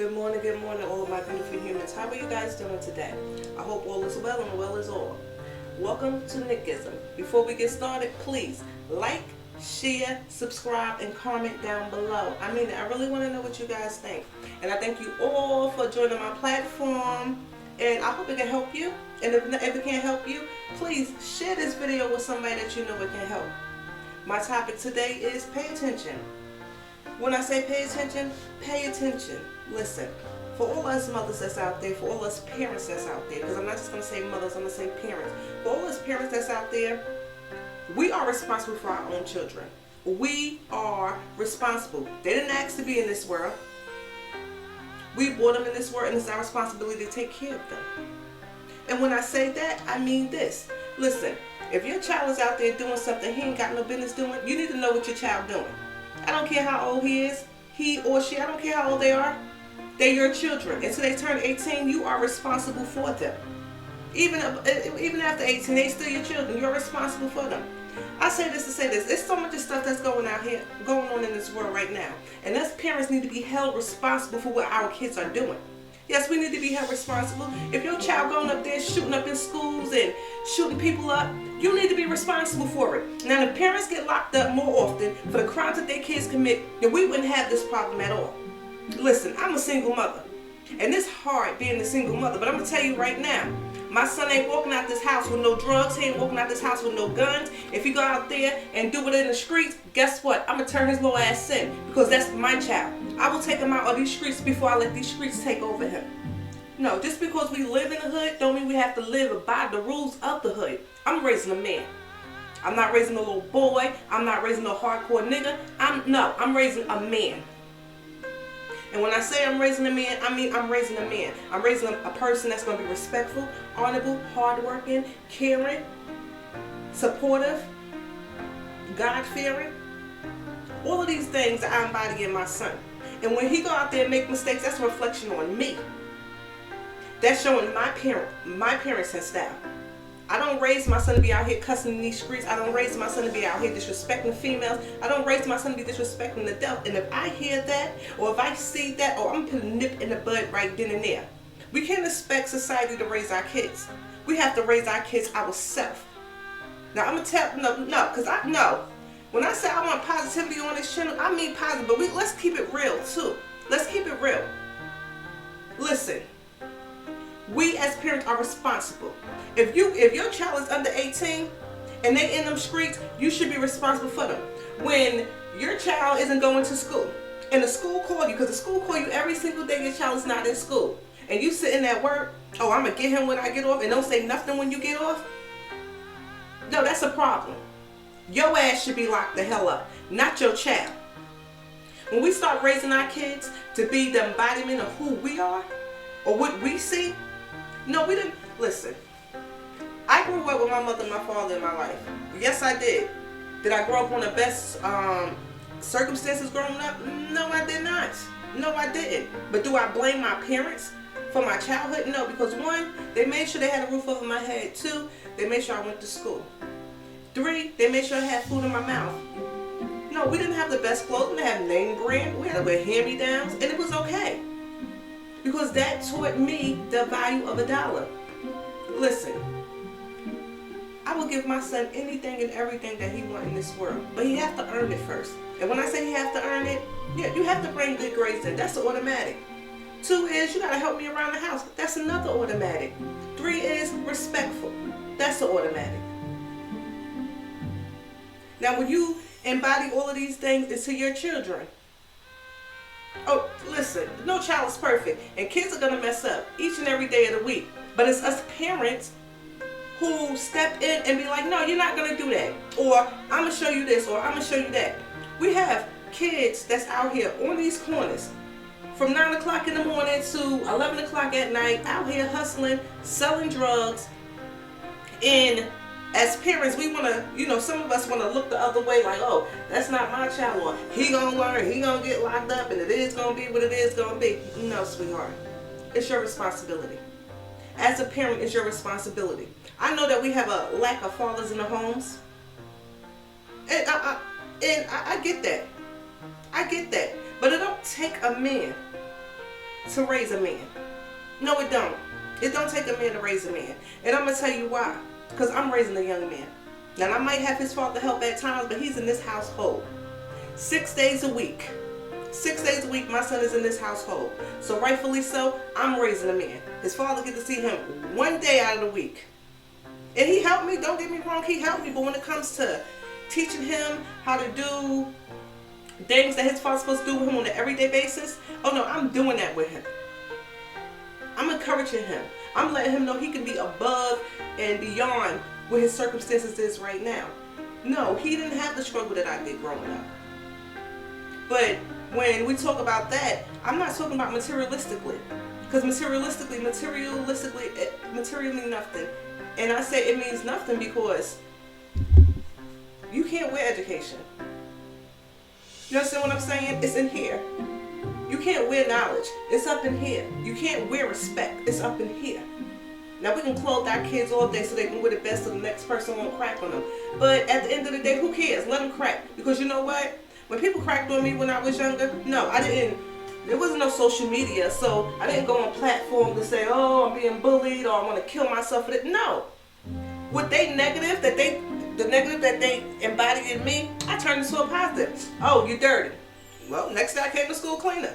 good morning, all of my beautiful humans. How are you guys doing today? I hope all is well and well is all. Welcome to Nickism. Before we get started, please like, share, subscribe, and comment down below. I really want to know what you guys think. And I thank you all for joining my platform. And I hope it can help you. And if it can't help you, please share this video with somebody that you know it can help. My topic today is pay attention. When I say pay attention. Listen, for all us mothers that's out there, for all us parents that's out there, because I'm not just going to say mothers, I'm going to say parents. For all us parents that's out there, we are responsible for our own children. We are responsible. They didn't ask to be in this world. We brought them in this world, and it's our responsibility to take care of them. And when I say that, I mean this. Listen, if your child is out there doing something he ain't got no business doing, you need to know what your child doing. I don't care how old he is, he or she, I don't care how old they are. They're your children. Until they turn 18, you are responsible for them. Even after 18, they still your children. You're responsible for them. I say this to say this. There's so much stuff that's going on in this world right now. And us parents need to be held responsible for what our kids are doing. Yes, we need to be held responsible. If your child going up there shooting up in schools and shooting people up, you need to be responsible for it. Now, if parents get locked up more often for the crimes that their kids commit, then we wouldn't have this problem at all. Listen, I'm a single mother, and it's hard being a single mother, but I'm going to tell you right now, my son ain't walking out this house with no drugs. He ain't walking out this house with no guns. If he go out there and do it in the streets, guess what? I'm going to turn his little ass in, because that's my child. I will take him out of these streets before I let these streets take over him. No, just because we live in the hood don't mean we have to live by the rules of the hood. I'm raising a man. I'm not raising a little boy. I'm not raising a hardcore nigga. I'm raising a man. And when I say I'm raising a man, I mean I'm raising a man. I'm raising a person that's going to be respectful, honorable, hardworking, caring, supportive, God-fearing. All of these things I embody in my son. And when he go out there and make mistakes, that's a reflection on me. That's showing my parents and style. I don't raise my son to be out here cussing in these streets. I don't raise my son to be out here disrespecting females. I don't raise my son to be disrespecting the devil. And if I hear that, or if I see that, or I'm putting a nip in the bud right then and there. We can't expect society to raise our kids. We have to raise our kids ourselves. Now I'm gonna tell because I know when I say I want positivity on this channel, I mean positive, but let's keep it real too. Let's keep it real. Listen. We as parents are responsible. If your child is under 18 and they in them streets, you should be responsible for them. When your child isn't going to school and the school call you, because the school call you every single day your child is not in school, and you sitting at work, oh, I'm going to get him when I get off, and don't say nothing when you get off. No, that's a problem. Your ass should be locked the hell up, not your child. When we start raising our kids to be the embodiment of who we are or what we see, no, we didn't. Listen, I grew up with my mother and my father in my life. Yes, I did. Did I grow up on the best circumstances growing up? No, I did not. No, I didn't. But do I blame my parents for my childhood? No, because one, they made sure they had a roof over my head. Two, they made sure I went to school. Three, they made sure I had food in my mouth. No, we didn't have the best clothes. We didn't have name brand. We had to wear hand-me-downs, and it was okay. Because that taught me the value of $1. Listen, I will give my son anything and everything that he wants in this world. But he has to earn it first. And when I say he has to earn it, yeah, you have to bring good grades in. That's automatic. 2 is you got to help me around the house. That's another automatic. 3 is respectful. That's an automatic. Now when you embody all of these things into your children, oh, listen, no child is perfect, and kids are going to mess up each and every day of the week. But it's us parents who step in and be like, no, you're not going to do that. Or, I'm going to show you this, or I'm going to show you that. We have kids that's out here on these corners from 9 o'clock in the morning to 11 o'clock at night, out here hustling, selling drugs. And as parents, we want to, some of us want to look the other way like, oh, that's not my child, or he gonna learn, he gonna get locked up, and it is gonna be what it is gonna be. No, sweetheart, it's your responsibility. As a parent, it's your responsibility. I know that we have a lack of fathers in the homes, and I get that. I get that, but it don't take a man to raise a man. No, it don't. It don't take a man to raise a man. And I'm going to tell you why. Because I'm raising a young man. Now, I might have his father help at times, but he's in this household 6 days a week. 6 days a week, my son is in this household. So rightfully so, I'm raising a man. His father get to see him one day out of the week. And he helped me, don't get me wrong, he helped me. But when it comes to teaching him how to do things that his father's supposed to do with him on an everyday basis, oh no, I'm doing that with him. I'm encouraging him. I'm letting him know he can be above and beyond what his circumstances is right now. No, he didn't have the struggle that I did growing up. But when we talk about that, I'm not talking about materialistically. Because materialistically, material means nothing. And I say it means nothing because you can't wear education. You understand what I'm saying? It's in here. You can't wear knowledge. It's up in here. You can't wear respect. It's up in here. Now we can clothe our kids all day so they can wear the best so the next person won't crack on them. But at the end of the day, who cares? Let them crack. Because you know what? When people cracked on me when I was younger, no, I didn't. There wasn't no social media, so I didn't go on platform to say, oh, I'm being bullied or I want to kill myself for it. No. What they negative that they embodied in me, I turned into a positive. Oh, you're dirty. Well, next day I came to school cleaner.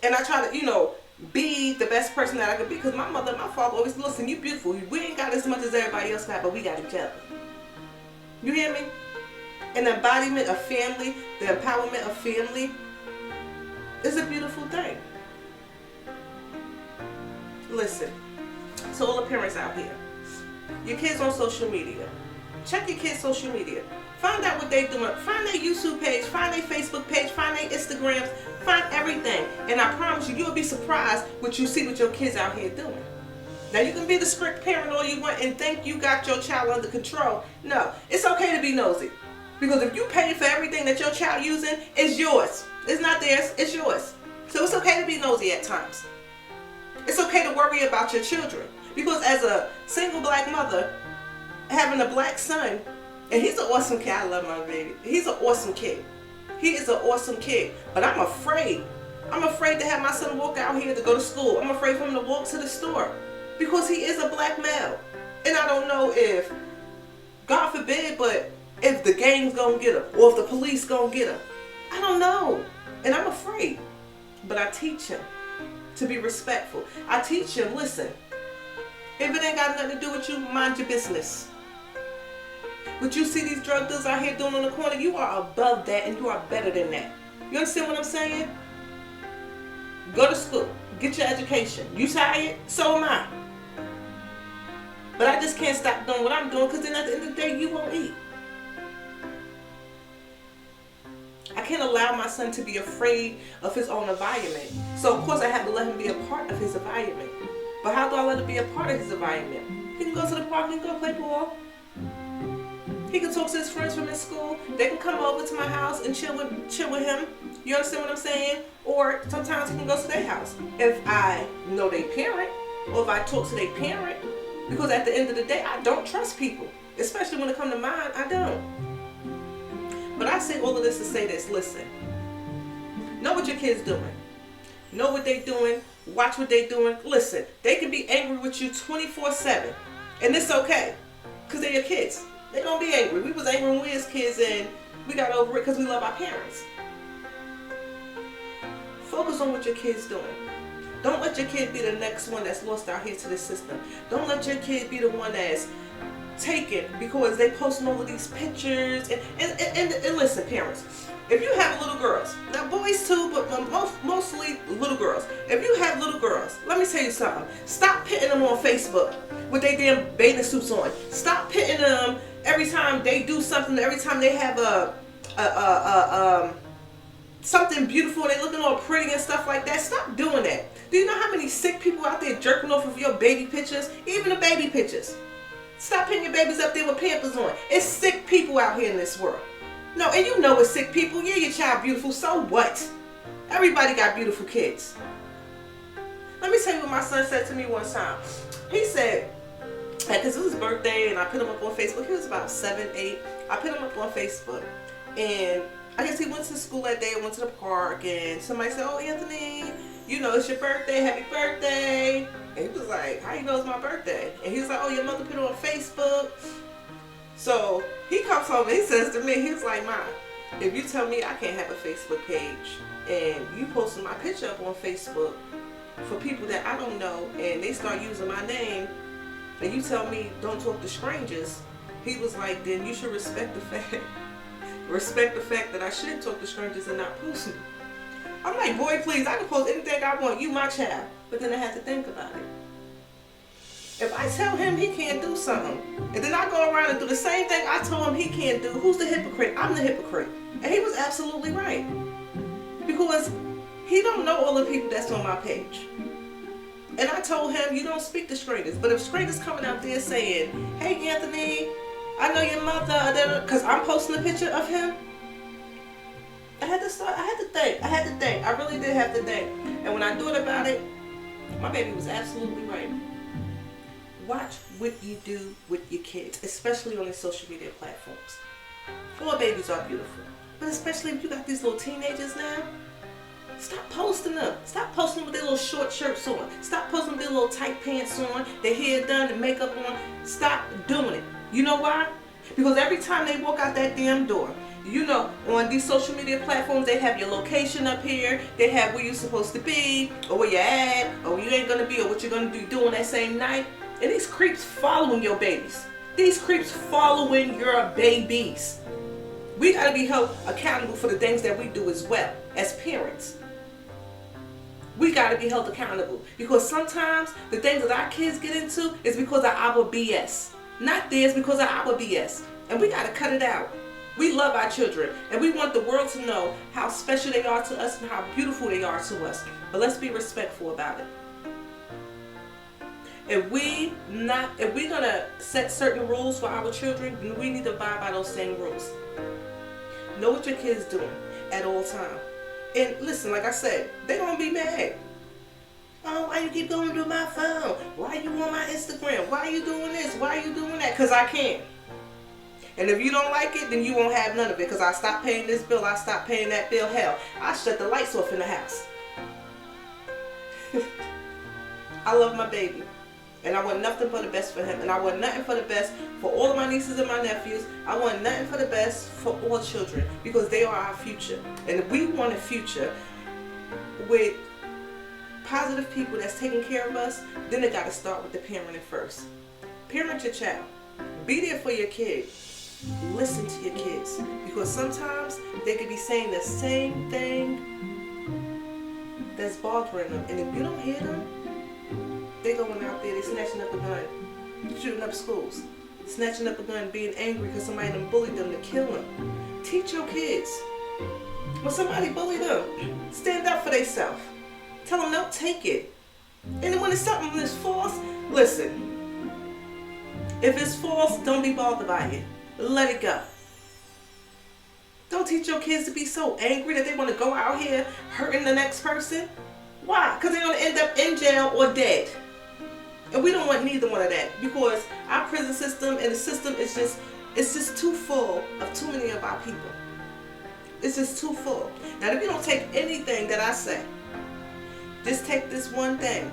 And I try to, be the best person that I could be. Because my mother and my father always, listen, you beautiful. We ain't got as much as everybody else got, but we got each other. You hear me? An embodiment of family, the empowerment of family is a beautiful thing. Listen, to all the parents out here, your kids on social media, check your kids' social media. Find out what they're doing. Find their YouTube page, find their Facebook page, find their Instagrams, find everything. And I promise you, you'll be surprised what you see with your kids out here doing. Now, you can be the strict parent all you want and think you got your child under control. No, it's okay to be nosy. Because if you pay for everything that your child using, it's yours. It's not theirs, it's yours. So it's okay to be nosy at times. It's okay to worry about your children. Because as a single black mother, having a black son, and he's an awesome kid. I love my baby. He's an awesome kid. He is an awesome kid. But I'm afraid. I'm afraid to have my son walk out here to go to school. I'm afraid for him to walk to the store. Because he is a black male. And I don't know if, God forbid, but if the gang's gonna get him. Or if the police gonna get him. I don't know. And I'm afraid. But I teach him to be respectful. I teach him, listen, if it ain't got nothing to do with you, mind your business. What you see these drug dealers out here doing on the corner, you are above that and you are better than that. You understand what I'm saying? Go to school. Get your education. You tired? So am I. But I just can't stop doing what I'm doing because then at the end of the day, you won't eat. I can't allow my son to be afraid of his own environment. So of course I have to let him be a part of his environment. But how do I let him be a part of his environment? He can go to the park, he can go play ball. He can talk to his friends from his school. They can come over to my house and chill with him. You understand what I'm saying? Or sometimes he can go to their house. If I know their parent, or if I talk to their parent, because at the end of the day, I don't trust people. Especially when it comes to mine, I don't. But I say all of this to say this, listen. Know what your kids doing. Know what they doing. Watch what they doing. Listen, they can be angry with you 24/7. And it's okay. Because they're your kids. They're going to be angry. We was angry when we was kids and we got over it because we love our parents. Focus on what your kid's doing. Don't let your kid be the next one that's lost out here to the system. Don't let your kid be the one that's taken because they posting all of these pictures. And listen, parents, if you have little girls, now boys too, but mostly little girls. If you have little girls, let me tell you something. Stop pitting them on Facebook with their damn bathing suits on. Stop pitting them every time they do something, every time they have something beautiful, they looking all pretty and stuff like that. Stop doing that. Do you know how many sick people out there jerking off of your baby pictures? Even the baby pictures. Stop putting your babies up there with Pampers on. It's sick people out here in this world. No, and you know it's sick people. Yeah, your child beautiful. So what? Everybody got beautiful kids. Let me tell you what my son said to me one time. He said, because it was his birthday and I put him up on Facebook. He was about 7, 8. I put him up on Facebook. And I guess he went to school that day and went to the park. And somebody said, oh, Anthony, it's your birthday, happy birthday. And he was like, how you know it's my birthday? And he was like, oh, your mother put it on Facebook. So he comes home and he says to me, he was like, Mom, if you tell me I can't have a Facebook page and you posting my picture up on Facebook for people that I don't know and they start using my name and you tell me don't talk to strangers, he was like, then you should respect the fact that I should talk to strangers and not post me. I'm like, boy, please, I can post anything I want. You my child. But then I had to think about it. If I tell him he can't do something, and then I go around and do the same thing I told him he can't do, who's the hypocrite? I'm the hypocrite. And he was absolutely right. Because he don't know all the people that's on my page. And I told him, you don't speak to strangers. But if strangers coming out there saying, hey, Anthony, I know your mother, because I'm posting a picture of him, I had to think. I really did have to think. And when I thought about it, my baby was absolutely right. Watch what you do with your kids, especially on the social media platforms. All babies are beautiful. But especially if you got these little teenagers now, stop posting them. Stop posting them with their little short shirts on. Stop posting with their little tight pants on, their hair done, their makeup on. Stop doing it. You know why? Because every time they walk out that damn door, on these social media platforms, they have your location up here. They have where you're supposed to be, or where you're at, or where you ain't going to be, or what you're going to be doing that same night. And these creeps following your babies. These creeps following your babies. We got to be held accountable for the things that we do as well, as parents. We got to be held accountable. Because sometimes the things that our kids get into is because of our BS. Not theirs, because of our BS. And we got to cut it out. We love our children, and we want the world to know how special they are to us and how beautiful they are to us. But let's be respectful about it. If we're gonna set certain rules for our children, then we need to abide by those same rules. Know what your kids doing at all time. And listen, like I said, they're gonna be mad. Oh, why you keep going through my phone? Why you on my Instagram? Why you doing this? Why you doing that? Because I can. And if you don't like it, then you won't have none of it. Because I stopped paying this bill, I stopped paying that bill. Hell, I shut the lights off in the house. I love my baby. And I want nothing but the best for him. And I want nothing for the best for all of my nieces and my nephews. I want nothing for the best for all children. Because they are our future. And if we want a future with positive people that's taking care of us, then it got to start with the parenting first. Parent your child. Be there for your kid. Listen to your kids. Because sometimes they could be saying the same thing that's bothering them. And if you don't hear them, they going out there, they snatching up a gun, shooting up schools, snatching up a gun, being angry because somebody done bullied them to kill them. Teach your kids. When somebody bully them, stand up for themselves. Tell them don't take it. And then when it's something that's false, listen. If it's false, don't be bothered by it. Let it go. Don't teach your kids to be so angry that they want to go out here hurting the next person. Why? Because they're going to end up in jail or dead. And we don't want neither one of that, because our prison system and the system is just too full of too many of our people. It's just too full. Now, if you don't take anything that I say, just take this one thing.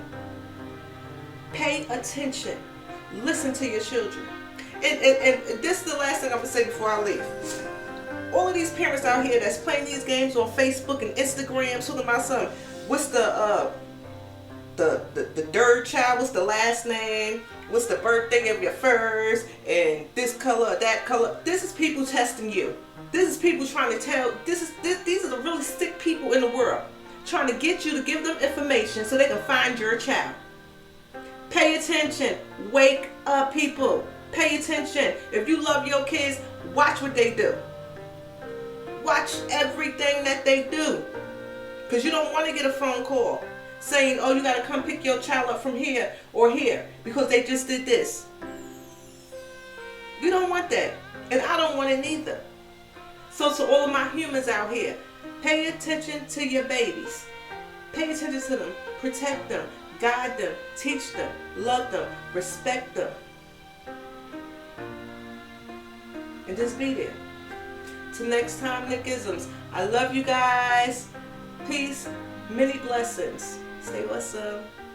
Pay attention. Listen to your children. And this is the last thing I'm going to say before I leave. All of these parents out here that's playing these games on Facebook and Instagram, talking about something. What's the third child? What's the last name? What's the birthday of your first? And this color, that color. This is people testing you. This is people trying to tell. These are the really sick people in the world, trying to get you to give them information so they can find your child. Pay attention. Wake up, people. Pay attention. If you love your kids, watch what they do. Watch everything that they do. Because you don't want to get a phone call saying, oh, you got to come pick your child up from here or here because they just did this. You don't want that. And I don't want it neither. So to all of my humans out here, pay attention to your babies. Pay attention to them. Protect them. Guide them. Teach them. Love them. Respect them. And just be there. Till next time, Nickisms. I love you guys. Peace. Many blessings. Stay awesome.